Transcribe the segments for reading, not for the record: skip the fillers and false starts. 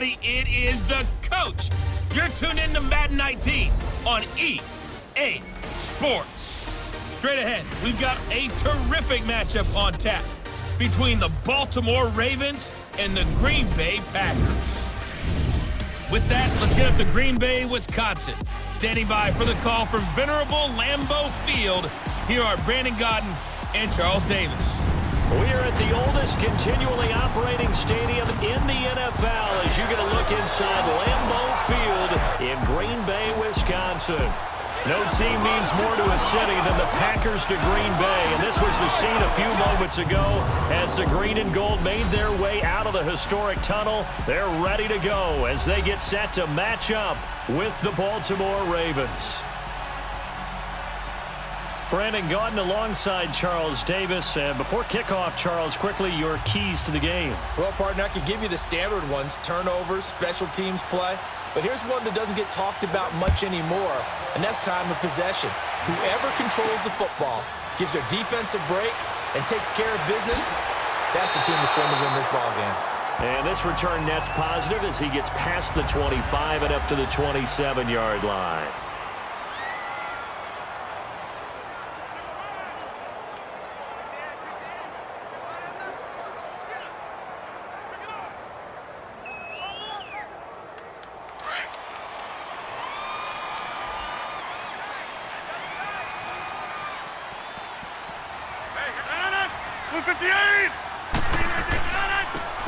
everybody. It is the coach. You're tuned in to Madden 19 on EA Sports. Straight ahead, we've got a terrific matchup on tap between the Baltimore Ravens and the Green Bay Packers. With that, let's get up to Green Bay, Wisconsin. Standing by for the call from venerable Lambeau Field, here are Brandon Gaudin and Charles Davis. We are at the oldest continually operating stadium in the NFL as you get a look inside Lambeau Field in Green Bay, Wisconsin. No team means more to a city than the Packers to Green Bay, and this was the scene a few moments ago as the green and gold made their way out of the historic tunnel. They're ready to go as they get set to match up with the Baltimore Ravens. Brandon Gaudin alongside Charles Davis. And before kickoff, Charles, quickly your keys to the game. Well, partner, I could give you the standard ones, turnovers, special teams play. But here's one that doesn't get talked about much anymore, and that's time of possession. Whoever controls the football, gives their defense a break, and takes care of business, that's the team that's going to win this ball game. And this return net's positive as he gets past the 25 and up to the 27-yard line.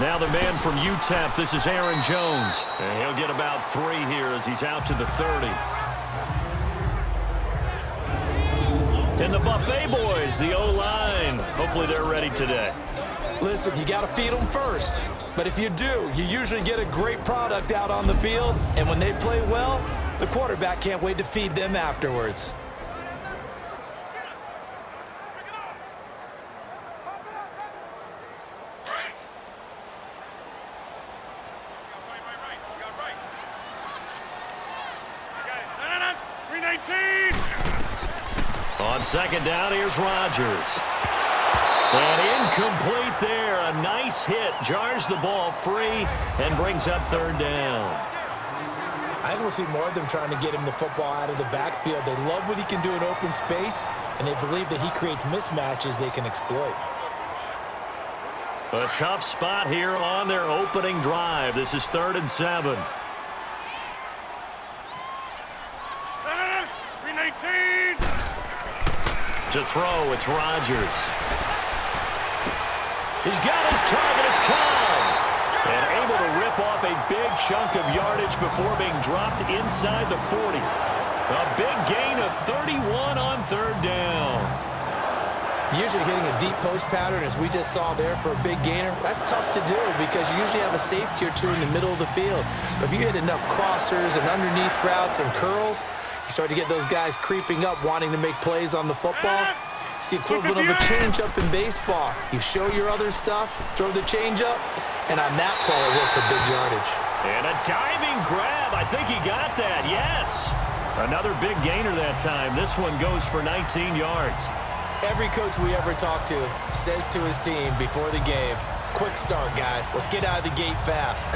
Now the man from UTEP, this is Aaron Jones. And he'll get about 3 here as he's out to the 30. And the Buffet boys, the O-line. Hopefully they're ready today. Listen, you got to feed them first. But if you do, you usually get a great product out on the field. And when they play well, the quarterback can't wait to feed them afterwards. On second down, here's Rodgers. And incomplete there. A nice hit. Jars the ball free and brings up third down. I think we'll see more of them trying to get him the football out of the backfield. They love what he can do in open space, and they believe that he creates mismatches they can exploit. A tough spot here on their opening drive. This is 3rd and 7. To throw, it's Rodgers. He's got his target, it's Cobb. And able to rip off a big chunk of yardage before being dropped inside the 40. A big gain of 31 on 3rd down. Usually hitting a deep post pattern, as we just saw there for a big gainer, that's tough to do because you usually have a safety or two in the middle of the field. But if you hit enough crossers and underneath routes and curls, you start to get those guys creeping up, wanting to make plays on the football. It's the equivalent of a changeup in baseball. You show your other stuff, throw the changeup, and on that play, it worked for big yardage. And a diving grab. I think he got that, yes. Another big gainer that time. This one goes for 19 yards. Every coach we ever talk to says to his team before the game, quick start, guys. Let's get out of the gate fast.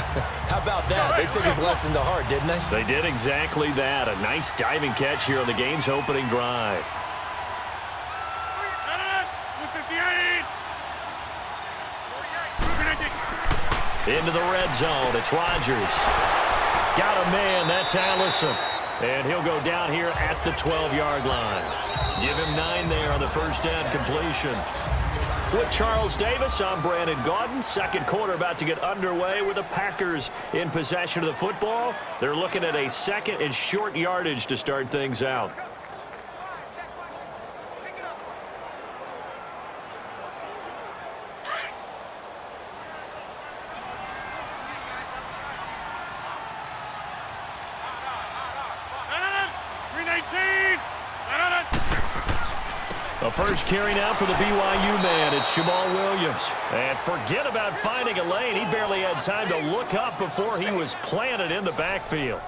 How about that? They took his lesson to heart, didn't they? They did exactly that. A nice diving catch here on the game's opening drive. Into the red zone. It's Rodgers. Got a man. That's Allison. And he'll go down here at the 12-yard line. Give him 9 there on the first down completion. With Charles Davis, I'm Brandon Gaudin. Second quarter about to get underway with the Packers in possession of the football. They're looking at a second and short yardage to start things out. The first carry now for the BYU man. It's Jamal Williams. And forget about finding a lane. He barely had time to look up before he was planted in the backfield.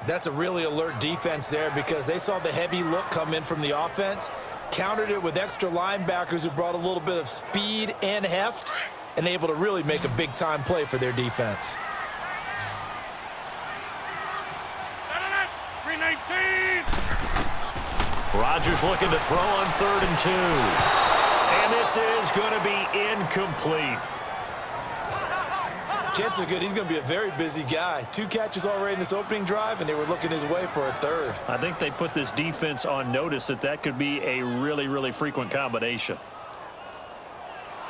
That's a really alert defense there because they saw the heavy look come in from the offense, countered it with extra linebackers who brought a little bit of speed and heft, and able to really make a big-time play for their defense. Rodgers looking to throw on 3rd and 2. And this is going to be incomplete. Chances are good he's going to be a very busy guy. 2 catches already in this opening drive, and they were looking his way for a 3rd. I think they put this defense on notice that could be a really, really frequent combination.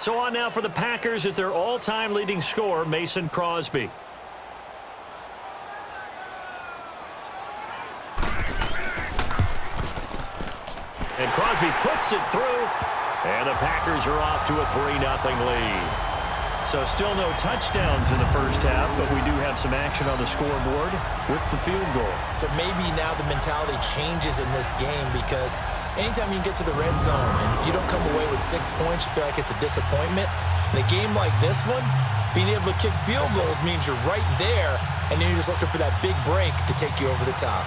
So on now for the Packers is their all-time leading scorer, Mason Crosby. And Crosby puts it through, and the Packers are off to a 3-0 lead. So still no touchdowns in the first half, but we do have some action on the scoreboard with the field goal. So maybe now the mentality changes in this game because anytime you can get to the red zone and if you don't come away with 6 points, you feel like it's a disappointment. In a game like this one, being able to kick field goals means you're right there, and then you're just looking for that big break to take you over the top.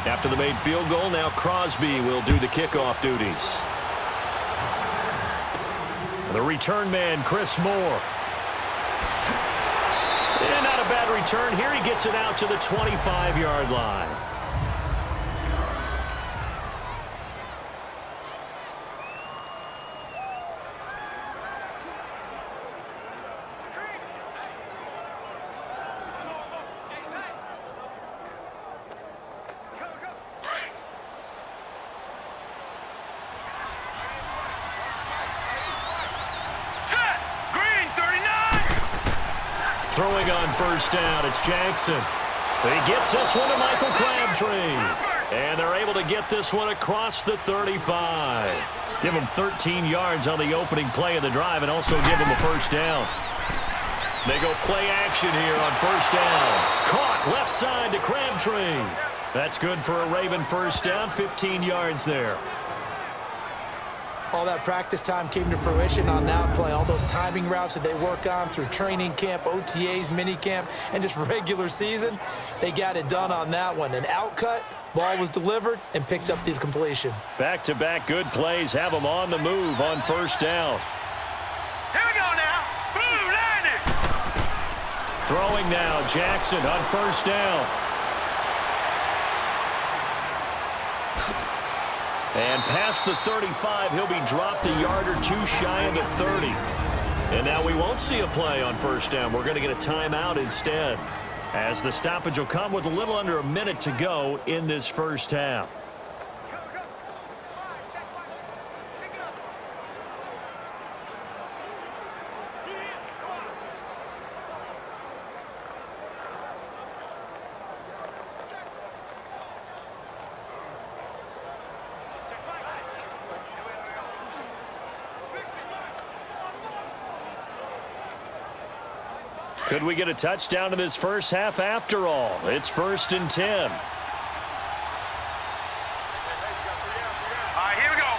After the made field goal, now Crosby will do the kickoff duties. The return man, Chris Moore. And not a bad return. Here he gets it out to the 25-yard line. Throwing on first down, it's Jackson. He gets this one to Michael Crabtree. And they're able to get this one across the 35. Give him 13 yards on the opening play of the drive and also give him a first down. They go play action here on first down. Caught left side to Crabtree. That's good for a Raven first down, 15 yards there. All that practice time came to fruition on that play. All those timing routes that they work on through training camp, OTAs, minicamp, and just regular season, they got it done on that one. An outcut, ball was delivered, and picked up the completion. Back-to-back good plays have them on the move on first down. Here we go now. Blue Lightning. Throwing now, Jackson on first down. And past the 35, he'll be dropped a yard or two shy of the 30. And now we won't see a play on first down. We're going to get a timeout instead, as the stoppage will come with a little under a minute to go in this first half. Could we get a touchdown in this first half after all? It's 1st and 10. All right, here we go.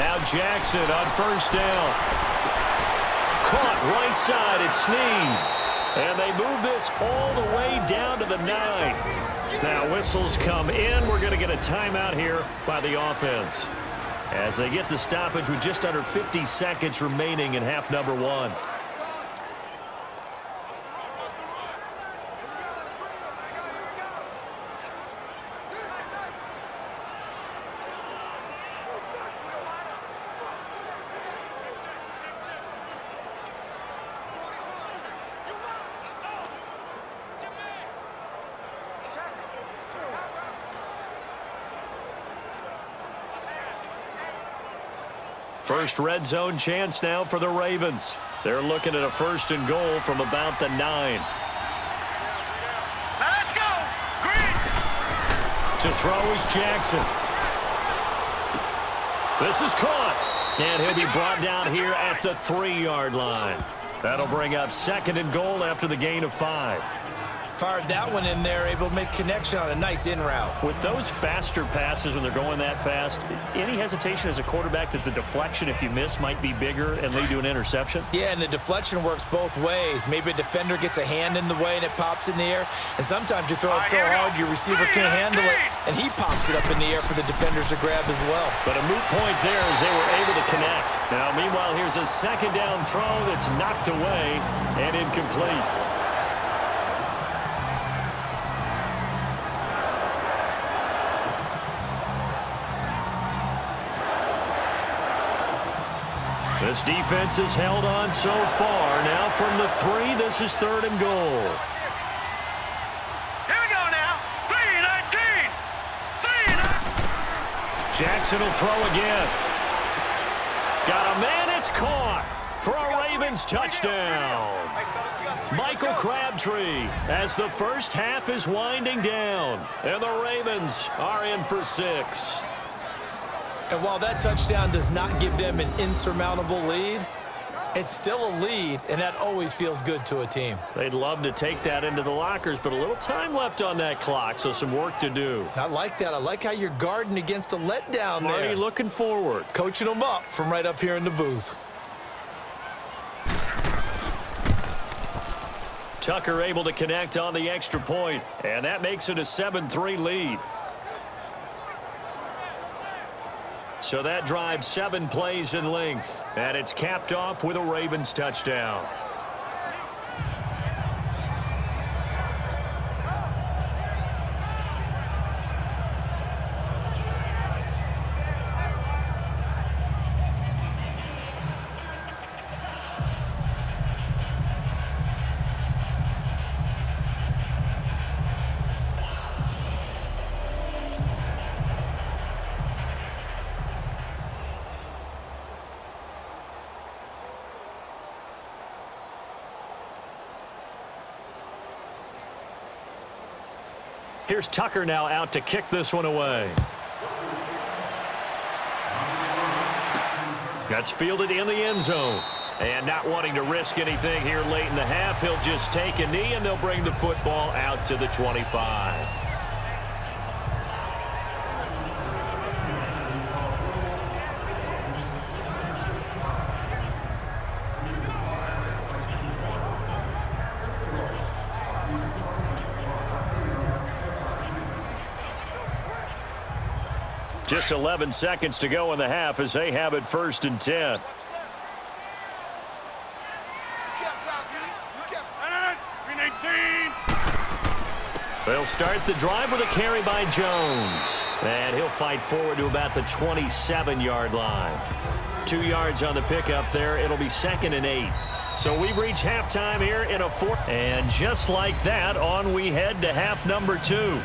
Now Jackson on first down. Caught right side, it's Snead. And they move this all the way down to the 9. Now whistles come in. We're going to get a timeout here by the offense, as they get the stoppage with just under 50 seconds remaining in half number 1. First red zone chance now for the Ravens. They're looking at a 1st and goal from about the 9. Now let's go. Green. To throw is Jackson. This is caught. And he'll be brought down here at the 3-yard line. That'll bring up 2nd and goal after the gain of 5. Fired that one in there, able to make connection on a nice in route. With those faster passes when they're going that fast, any hesitation as a quarterback that the deflection, if you miss, might be bigger and lead to an interception? Yeah, and the deflection works both ways. Maybe a defender gets a hand in the way and it pops in the air. And sometimes you throw it so hard your receiver can't handle it, and he pops it up in the air for the defenders to grab as well. But a moot point there as they were able to connect. Now, meanwhile, here's a second down throw that's knocked away and incomplete. This defense has held on so far. Now from the 3, this is 3rd and goal. Here we go now. 3-19. Jackson will throw again. Got a man, it's caught for a Ravens touchdown. Michael Crabtree as the first half is winding down. And the Ravens are in for 6. And while that touchdown does not give them an insurmountable lead, it's still a lead, and that always feels good to a team. They'd love to take that into the lockers, but a little time left on that clock, so some work to do. I like that. I like how you're guarding against a letdown there. Marty looking forward. Coaching them up from right up here in the booth. Tucker able to connect on the extra point, and that makes it a 7-3 lead. So that drives 7 plays in length, and it's capped off with a Ravens touchdown. Here's Tucker now out to kick this one away. That's fielded in the end zone. And not wanting to risk anything here late in the half, he'll just take a knee and they'll bring the football out to the 25. Just 11 seconds to go in the half as they have it 1st and 10. They'll start the drive with a carry by Jones. And he'll fight forward to about the 27-yard line. 2 yards on the pickup there. It'll be 2nd and 8. So we've reached halftime here in a 4. And just like that, on we head to half number 2.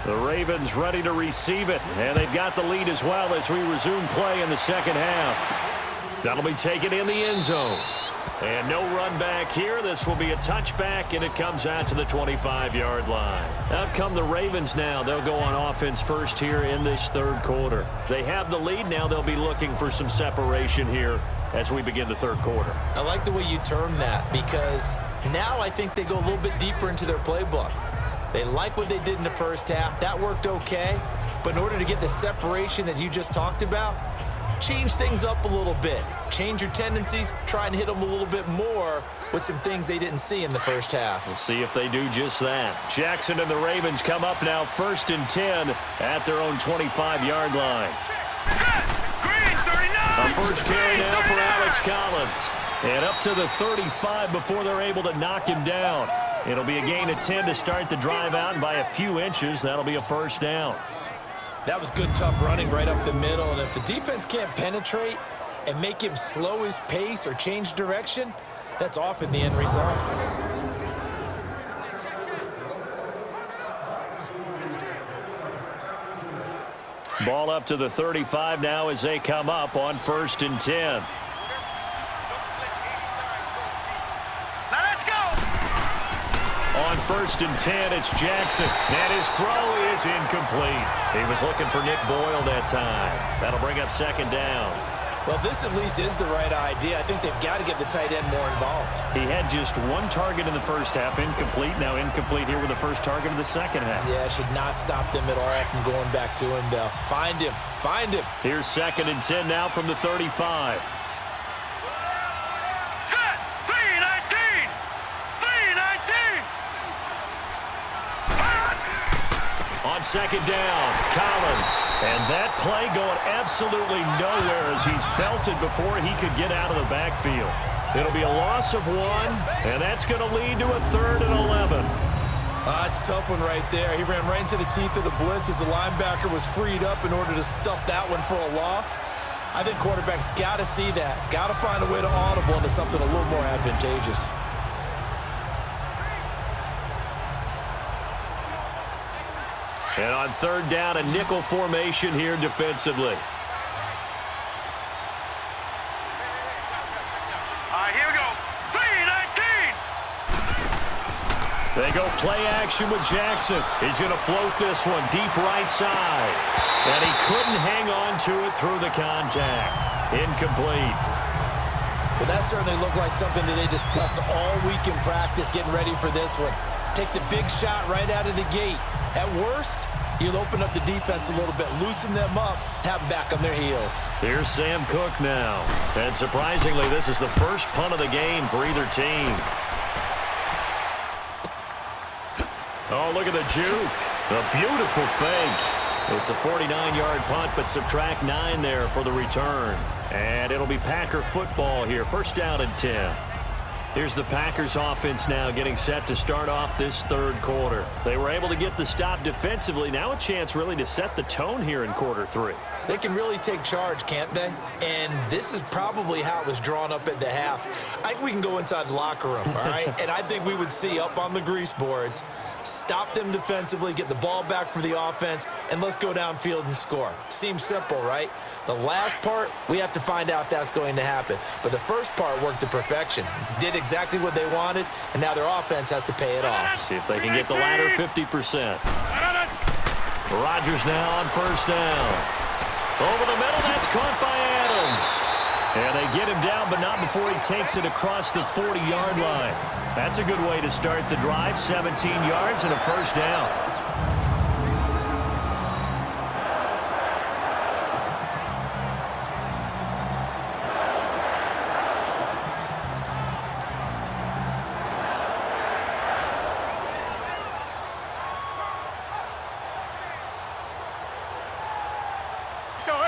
The Ravens ready to receive it, and they've got the lead as well as we resume play in the second half. That'll be taken in the end zone. And no run back here. This will be a touchback, and it comes out to the 25-yard line. Out come the Ravens now. They'll go on offense first here in this 3rd quarter. They have the lead now. They'll be looking for some separation here as we begin the 3rd quarter. I like the way you term that, because now I think they go a little bit deeper into their playbook. They like what they did in the first half. That worked okay. But in order to get the separation that you just talked about, change things up a little bit. Change your tendencies. Try and hit them a little bit more with some things they didn't see in the first half. We'll see if they do just that. Jackson and the Ravens come up now 1st and 10 at their own 25-yard line. A first carry now for Alex Collins. And up to the 35 before they're able to knock him down. It'll be a gain of 10 to start the drive out, and by a few inches, that'll be a first down. That was good, tough running right up the middle, and if the defense can't penetrate and make him slow his pace or change direction, that's often the end result. Ball up to the 35 now as they come up on 1st and 10. Now let's go. On 1st and 10, it's Jackson. And his throw is incomplete. He was looking for Nick Boyle that time. That'll bring up 2nd down. Well, this at least is the right idea. I think they've got to get the tight end more involved. He had just 1 target in the first half, incomplete. Now incomplete here with the first target of the second half. Yeah, should not stop them at all from going back to him, Bill. Find him. Find him. Here's 2nd and 10 now from the 35. Set. 3-19. 3-19. On 2nd down, Collins. And that play going absolutely nowhere as he's belted before he could get out of the backfield. It'll be a loss of 1, and that's going to lead to a 3rd and 11. That's a tough one right there. He ran right into the teeth of the blitz as the linebacker was freed up in order to stuff that one for a loss. I think quarterbacks got to see that. Got to find a way to audible into something a little more advantageous. And on 3rd down, a nickel formation here defensively. All right, here we go. 3-19. They go play action with Jackson. He's going to float this one deep right side. And he couldn't hang on to it through the contact. Incomplete. Well, that certainly looked like something that they discussed all week in practice getting ready for this one. Take the big shot right out of the gate. At worst, you'll open up the defense a little bit, loosen them up, have them back on their heels. Here's Sam Cook now. And surprisingly, this is the first punt of the game for either team. Oh, look at the juke. A beautiful fake. It's a 49-yard punt, but subtract 9 there for the return. And it'll be Packer football here. 1st down and 10. Here's the Packers offense now getting set to start off this 3rd quarter. They were able to get the stop defensively. Now a chance really to set the tone here in quarter 3. They can really take charge, can't they? And this is probably how it was drawn up at the half. I think we can go inside the locker room, all right? And I think we would see up on the grease boards, stop them defensively, get the ball back for the offense, and let's go downfield and score. Seems simple, right? The last part, we have to find out if that's going to happen. But the first part worked to perfection. Did exactly what they wanted, and now their offense has to pay it off. See if they can get the latter 50%. Rodgers now on 1st down. Over the middle, that's caught by Adams. And they get him down, but not before he takes it across the 40-yard line. That's a good way to start the drive. 17 yards and a 1st down.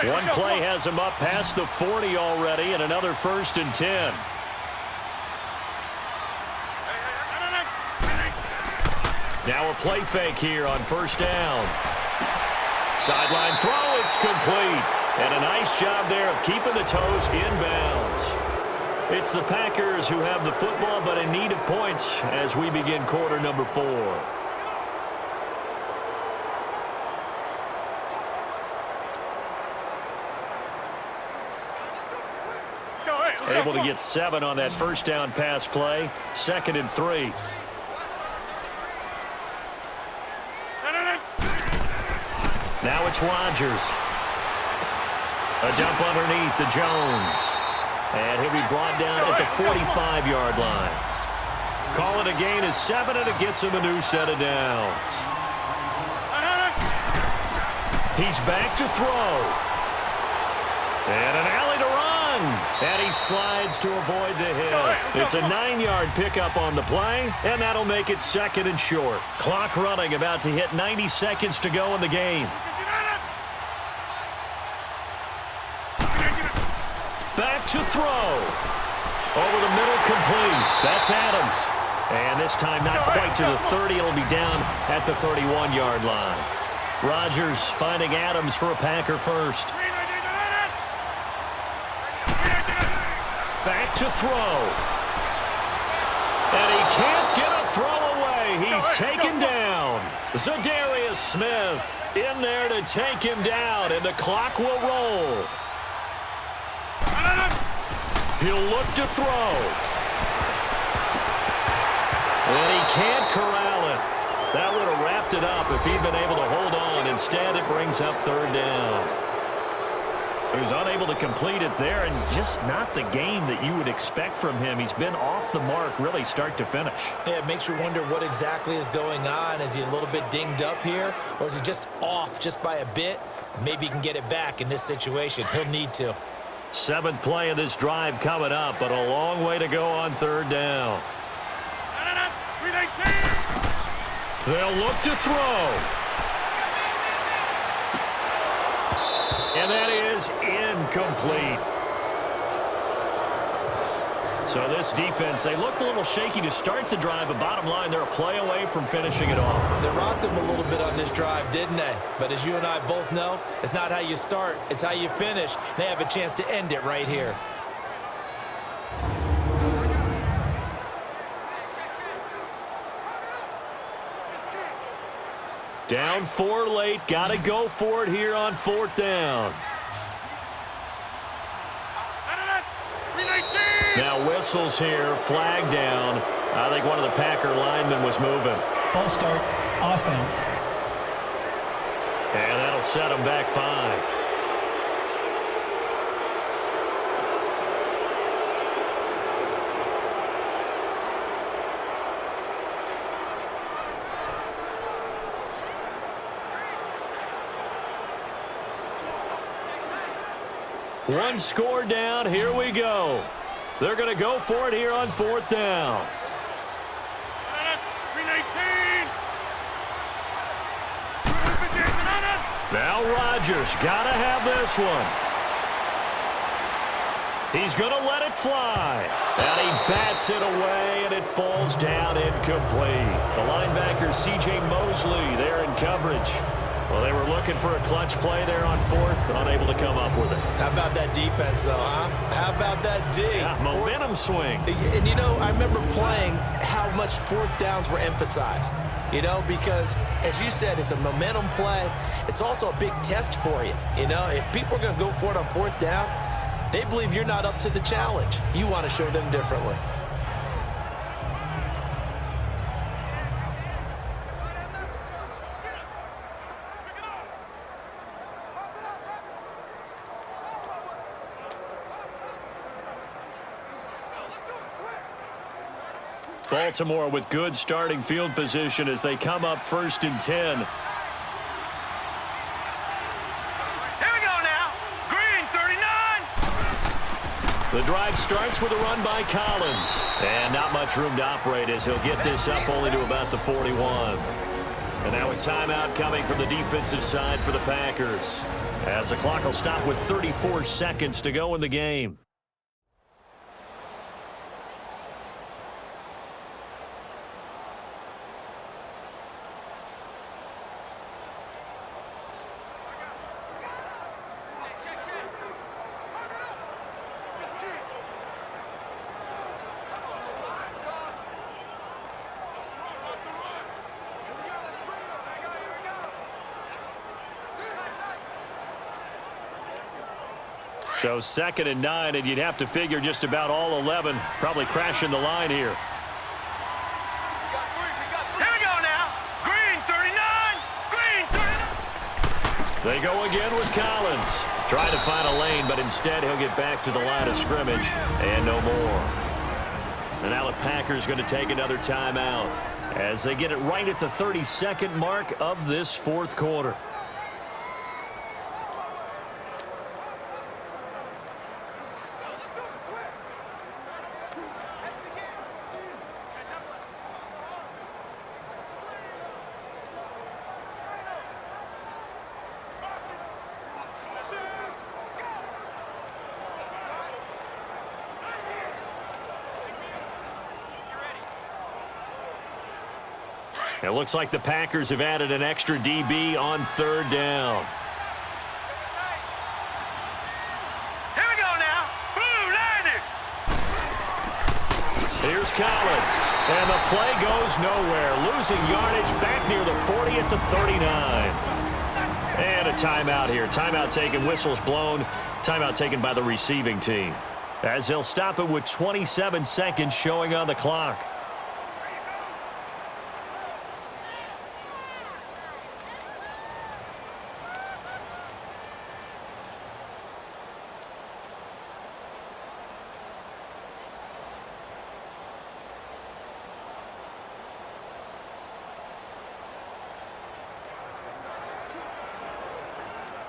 One play has him up past the 40 already, and another 1st and 10. Now a play fake here on 1st down. Sideline throw, it's complete. And a nice job there of keeping the toes inbounds. It's the Packers who have the football, but in need of points as we begin quarter number 4. Able to get 7 on that 1st down pass play. 2nd and 3. Now it's Rodgers. A dump underneath to Jones. And he'll be brought down at the 45-yard line. Call it a gain of 7, and it gets him a new set of downs. He's back to throw. And an alley to run. And he slides to avoid the hit. It's a 9-yard pickup on the play, and that'll make it 2nd and short. Clock running, about to hit 90 seconds to go in the game. Back to throw. Over the middle, complete. That's Adams. And this time not quite to the 30. It'll be down at the 31-yard line. Rodgers finding Adams for a Packer first. Back to throw. And he can't get a throw away. He's taken down. Zadarius Smith in there to take him down, and the clock will roll. He'll look to throw. And he can't corral it. That would have wrapped it up if he'd been able to hold on. Instead, it brings up third down. So he's unable to complete it there, and just not the game that you would expect from him. He's been off the mark really start to finish. Yeah, it makes you wonder what exactly is going on. Is he a little bit dinged up here, or is he just off just by a bit? Maybe he can get it back in this situation. He'll need to. 7th play of this drive coming up, but a long way to go on third down. They'll look to throw. And that is incomplete. So this defense, they looked a little shaky to start the drive, but bottom line, they're a play away from finishing it off. They rocked him a little bit on this drive, didn't they? But as you and I both know, it's not how you start, it's how you finish. They have a chance to end it right here. Down 4 late, got to go for it here on 4th down. Now whistles here, flag down. I think one of the Packer linemen was moving. False start, offense. And that'll set him back 5. One score down, here we go. They're going to go for it here on 4th down. Now Rodgers got to have this one. He's going to let it fly. And he bats it away, and it falls down incomplete. The linebacker, C.J. Mosley, there in coverage. Well, they were looking for a clutch play there on 4th, unable to come up with it. How about that defense, though, huh? How about that D? Yeah, momentum swing. And, you know, I remember playing how much 4th downs were emphasized, you know, because, as you said, it's a momentum play. It's also a big test for you, you know. If people are going to go for it on 4th down, they believe you're not up to the challenge. You want to show them differently. Baltimore with good starting field position as they come up 1st and 10. Here we go now. Green 39. The drive starts with a run by Collins. And not much room to operate as he'll get this up only to about the 41. And now a timeout coming from the defensive side for the Packers, as the clock will stop with 34 seconds to go in the game. So 2nd and 9, and you'd have to figure just about all 11 probably crashing the line here. Here we go now. Green 39. Green 39. They go again with Collins. Trying to find a lane, but instead he'll get back to the line of scrimmage and no more. And now the Packers going to take another timeout as they get it right at the 32nd mark of this 4th quarter. It looks like the Packers have added an extra DB on 3rd down. Here we go now. Blue 90. Here Here's Collins. And the play goes nowhere. Losing yardage back near the 40 at the 39. And a timeout here. Timeout taken, whistles blown. Timeout taken by the receiving team. As they'll stop it with 27 seconds showing on the clock.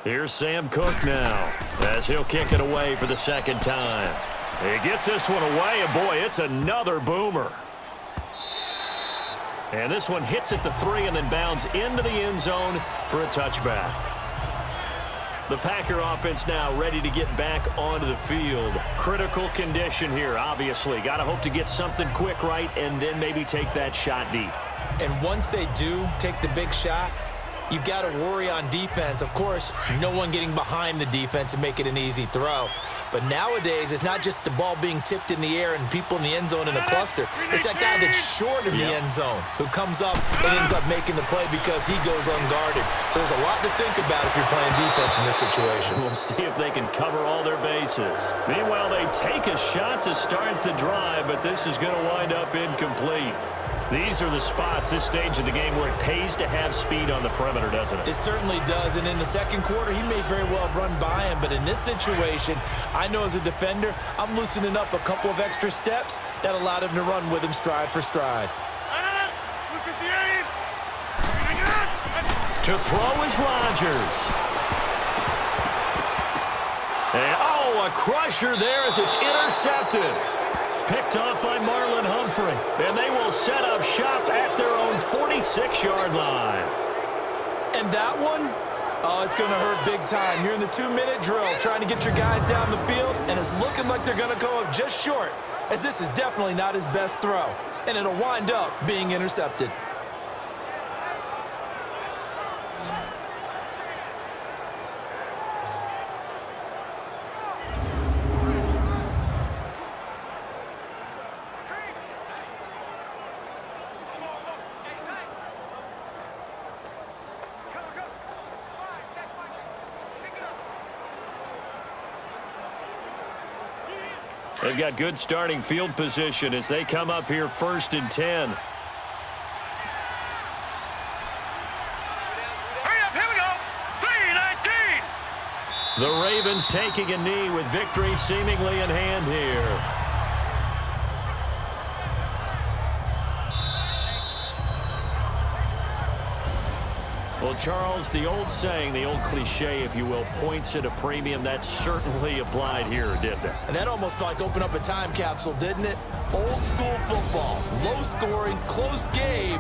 Here's Sam Cook now, as he'll kick it away for the second time. He gets this one away, and boy, it's another boomer. And this one hits at the 3 and then bounds into the end zone for a touchback. The Packer offense now ready to get back onto the field. Critical condition here, obviously. Got to hope to get something quick right and then maybe take that shot deep. And once they do take the big shot, you've got to worry on defense. Of course, no one getting behind the defense and make it an easy throw. But nowadays, it's not just the ball being tipped in the air and people in the end zone in a cluster. It's that guy that's short of the end zone who comes up and ends up making the play because he goes unguarded. So there's a lot to think about if you're playing defense in this situation. We'll see if they can cover all their bases. Meanwhile, they take a shot to start the drive, but this is going to wind up incomplete. These are the spots, this stage of the game, where it pays to have speed on the perimeter, doesn't it? It certainly does, and in the second quarter, he may very well have run by him, but in this situation, I know as a defender, I'm loosening up a couple of extra steps that allowed him to run with him stride for stride. To throw is Rodgers. And, oh, a crusher there as it's intercepted. Picked off by Marlon Humphrey. And they will set up shop at their own 46-yard line. And that one, oh, it's going to hurt big time. You're in the 2-minute drill trying to get your guys down the field, and it's looking like they're going to go up just short, as this is definitely not his best throw. And it'll wind up being intercepted. They've got good starting field position as they come up here 1st and 10. Hurry up, here we go. 3-19. The Ravens taking a knee with victory seemingly in hand here. Well, Charles, the old saying, the old cliche, if you will, points at a premium. That certainly applied here, didn't it? And that almost felt like opened up a time capsule, didn't it? Old school football, low scoring, close game.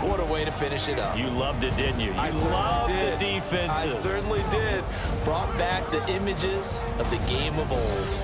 What a way to finish it up. You loved it, didn't you? You loved the defenses. I certainly did. Brought back the images of the game of old.